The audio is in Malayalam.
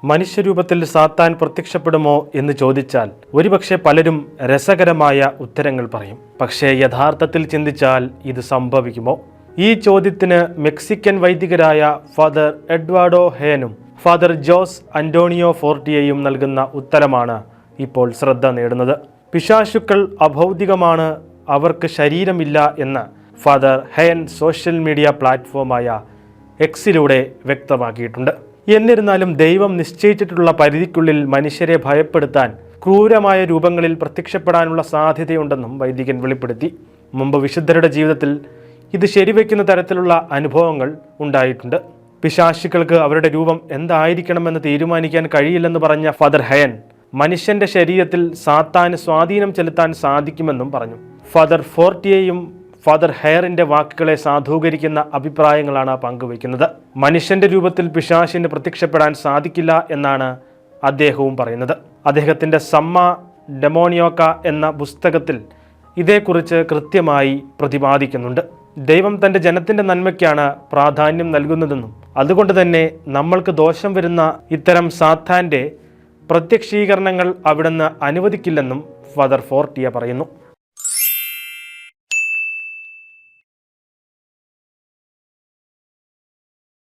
മനുഷ്യരൂപത്തിൽ സാത്താൻ പ്രത്യക്ഷപ്പെടുമോ എന്ന് ചോദിച്ചാൽ ഒരുപക്ഷെ പലരും രസകരമായ ഉത്തരങ്ങൾ പറയും. പക്ഷേ യഥാർത്ഥത്തിൽ ചിന്തിച്ചാൽ ഇത് സംഭവിക്കുമോ? ഈ ചോദ്യത്തിന് മെക്സിക്കൻ വൈദികരായ ഫാദർ എഡ്വാർഡോ ഹേനും ഫാദർ ജോസ് അന്റോണിയോ ഫോർട്ടിയയും നൽകുന്ന ഉത്തരമാണ് ഇപ്പോൾ ശ്രദ്ധ നേടുന്നത്. പിശാചുക്കൾ അഭൗതികമാണ്, അവർക്ക് ശരീരമില്ല എന്ന് ഫാദർ ഹേൻ സോഷ്യൽ മീഡിയ പ്ലാറ്റ്ഫോമായ എക്സിലൂടെ വ്യക്തമാക്കിയിട്ടുണ്ട്. എന്നിരുന്നാലും ദൈവം നിശ്ചയിച്ചിട്ടുള്ള പരിധിക്കുള്ളിൽ മനുഷ്യരെ ഭയപ്പെടുത്താൻ ക്രൂരമായ രൂപങ്ങളിൽ പ്രത്യക്ഷപ്പെടാനുള്ള സാധ്യതയുണ്ടെന്നും വൈദികൻ വെളിപ്പെടുത്തി. മുമ്പ് വിശുദ്ധരുടെ ജീവിതത്തിൽ ഇത് ശരിവെക്കുന്ന തരത്തിലുള്ള അനുഭവങ്ങൾ ഉണ്ടായിട്ടുണ്ട്. പിശാചുക്കൾക്ക് അവരുടെ രൂപം എന്തായിരിക്കണമെന്ന് തീരുമാനിക്കാൻ കഴിയില്ലെന്ന് പറഞ്ഞ ഫാദർ ഹയൻ മനുഷ്യന്റെ ശരീരത്തിൽ സാത്താന് സ്വാധീനം ചെലുത്താൻ സാധിക്കുമെന്നും പറഞ്ഞു. ഫാദർ ഫോർട്ടിയയും ഫാദർ ഹെയറിന്റെ വാക്കുകളെ സാധൂകരിക്കുന്ന അഭിപ്രായങ്ങളാണ് പങ്കുവയ്ക്കുന്നത്. മനുഷ്യന്റെ രൂപത്തിൽ പിശാചിന് പ്രത്യക്ഷപ്പെടാൻ സാധിക്കില്ല എന്നാണ് അദ്ദേഹവും പറയുന്നത്. അദ്ദേഹത്തിന്റെ സമ്മ ഡെമോണിയോക്ക എന്ന പുസ്തകത്തിൽ ഇതേക്കുറിച്ച് കൃത്യമായി പ്രതിപാദിക്കുന്നുണ്ട്. ദൈവം തൻ്റെ ജനത്തിൻ്റെ നന്മയ്ക്കാണ് പ്രാധാന്യം നൽകുന്നതെന്നും അതുകൊണ്ട് തന്നെ നമ്മൾക്ക് ദോഷം വരുന്ന ഇത്തരം സാത്താൻ്റെ പ്രത്യക്ഷീകരണങ്ങൾ അവിടുന്ന് അനുവദിക്കില്ലെന്നും ഫാദർ ഫോർട്ടിയ പറയുന്നു.